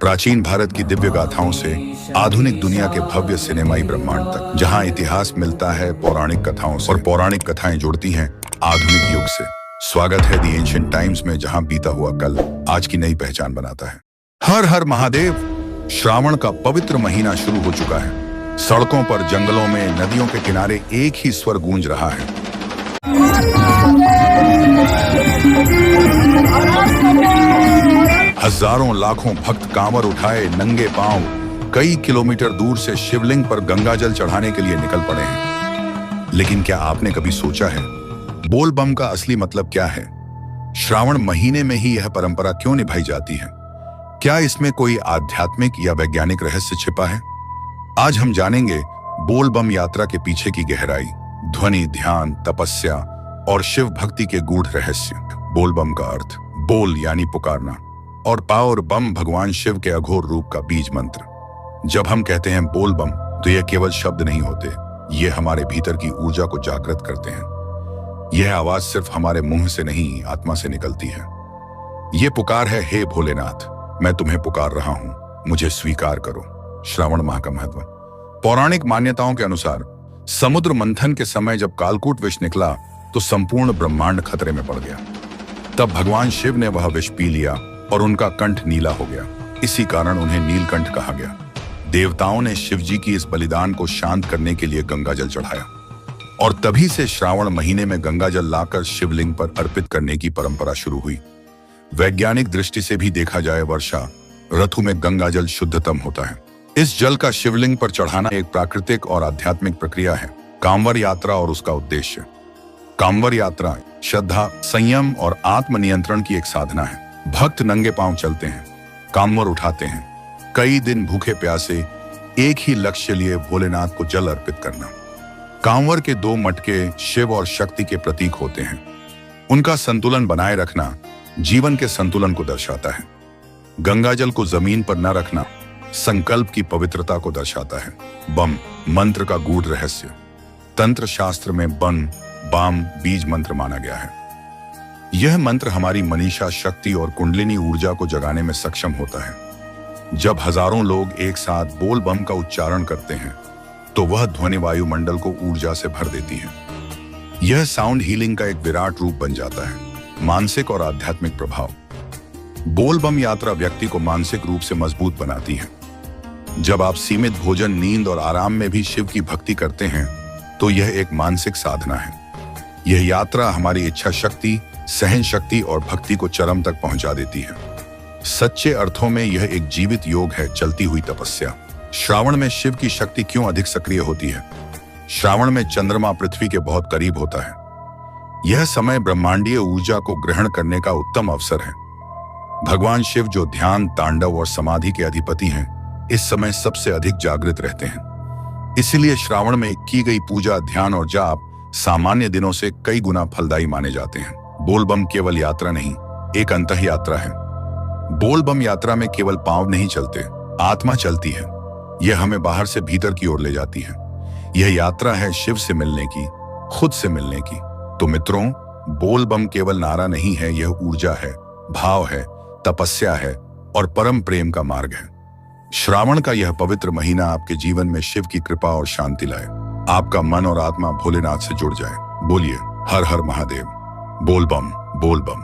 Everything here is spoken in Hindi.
प्राचीन भारत की दिव्य गाथाओं से आधुनिक दुनिया के भव्य सिनेमाई ब्रह्मांड तक, जहां इतिहास मिलता है पौराणिक कथाओं से और पौराणिक कथाएं जुड़ती हैं आधुनिक युग से। स्वागत है दी एंशिएंट टाइम्स में, जहां बीता हुआ कल आज की नई पहचान बनाता है। हर हर महादेव। श्रावण का पवित्र महीना शुरू हो चुका है। सड़कों पर, जंगलों में, नदियों के किनारे एक ही स्वर गूंज रहा है। हजारों लाखों भक्त कांवर उठाए नंगे पांव कई किलोमीटर दूर से शिवलिंग पर गंगाजल चढ़ाने के लिए निकल पड़े हैं। लेकिन क्या आपने कभी सोचा है बोल बम का असली मतलब क्या है? श्रावण महीने में ही यह परंपरा क्यों निभाई जाती है? क्या इसमें कोई आध्यात्मिक या वैज्ञानिक रहस्य छिपा है? आज हम जानेंगे बोल बम यात्रा के पीछे की गहराई, ध्वनि, ध्यान, तपस्या और शिव भक्ति के गूढ़ रहस्य। बोल बम का अर्थ बोल यानी पुकारना और पावर बम भगवान शिव के अघोर रूप का बीज मंत्र। जब हम कहते हैं बोल बम तो यह केवल शब्द नहीं होते, ये हमारे भीतर की ऊर्जा को जागृत करते हैं। यह आवाज सिर्फ हमारे मुंह से नहीं, आत्मा से निकलती है। यह पुकार है, हे भोलेनाथ, मैं तुम्हें पुकार रहा हूं, मुझे स्वीकार करो। श्रावण माह का महत्व। पौराणिक मान्यताओं के अनुसार समुद्र मंथन के समय जब कालकूट विष निकला तो संपूर्ण ब्रह्मांड खतरे में पड़ गया। तब भगवान शिव ने वह विष पी लिया और उनका कंठ नीला हो गया। इसी कारण उन्हें नीलकंठ कहा गया। देवताओं ने शिव जी की इस बलिदान को शांत करने के लिए गंगाजल चढ़ाया और तभी से श्रावण महीने में गंगाजल लाकर शिवलिंग पर अर्पित करने की परंपरा शुरू हुई। वैज्ञानिक दृष्टि से भी देखा जाए, वर्षा ऋतु में गंगाजल शुद्धतम होता है। इस जल का शिवलिंग पर चढ़ाना एक प्राकृतिक और आध्यात्मिक प्रक्रिया है। कांवर यात्रा और उसका उद्देश्य। कांवर यात्रा श्रद्धा, संयम और आत्मनियंत्रण की एक साधना है। भक्त नंगे पांव चलते हैं, कांवर उठाते हैं, कई दिन भूखे प्यासे एक ही लक्ष्य लिए भोलेनाथ को जल अर्पित करना। कांवर के दो मटके शिव और शक्ति के प्रतीक होते हैं। उनका संतुलन बनाए रखना जीवन के संतुलन को दर्शाता है। गंगाजल को जमीन पर न रखना संकल्प की पवित्रता को दर्शाता है। बम मंत्र का गूढ़ रहस्य। तंत्र शास्त्र में बन, बाम बीज मंत्र माना गया है। यह मंत्र हमारी मनीषा शक्ति और कुंडलिनी ऊर्जा को जगाने में सक्षम होता है। जब हजारों लोग एक साथ बोल बम का उच्चारण करते हैं तो वह ध्वनि वायुमंडल को ऊर्जा से भर देती है। यह साउंड हीलिंग का एक विराट रूप बन जाता है। मानसिक और आध्यात्मिक प्रभाव। बोल बम यात्रा व्यक्ति को मानसिक रूप से मजबूत बनाती है। जब आप सीमित भोजन, नींद और आराम में भी शिव की भक्ति करते हैं तो यह एक मानसिक साधना है। यह यात्रा हमारी इच्छा शक्ति, सहन शक्ति और भक्ति को चरम तक पहुंचा देती है। सच्चे अर्थों में यह एक जीवित योग है, चलती हुई तपस्या। श्रावण में शिव की शक्ति क्यों अधिक सक्रिय होती है? श्रावण में चंद्रमा पृथ्वी के बहुत करीब होता है। यह समय ब्रह्मांडीय ऊर्जा को ग्रहण करने का उत्तम अवसर है। भगवान शिव, जो ध्यान, तांडव और समाधि के अधिपति हैं, इस समय सबसे अधिक जागृत रहते हैं। इसीलिए श्रावण में की गई पूजा, ध्यान और जाप सामान्य दिनों से कई गुना फलदायी माने जाते हैं। बोल बम केवल यात्रा नहीं, एक अंतः यात्रा है। बोल बम यात्रा में केवल पांव नहीं चलते, आत्मा चलती है। यह हमें बाहर से भीतर की ओर ले जाती है। यह यात्रा है शिव से मिलने की, खुद से मिलने की। तो मित्रों, बोल बम केवल नारा नहीं है, यह ऊर्जा है, भाव है, तपस्या है और परम प्रेम का मार्ग है। श्रावण का यह पवित्र महीना आपके जीवन में शिव की कृपा और शांति लाए। आपका मन और आत्मा भोलेनाथ से जुड़ जाए। बोलिए हर हर महादेव। बोल बम, बोल बम।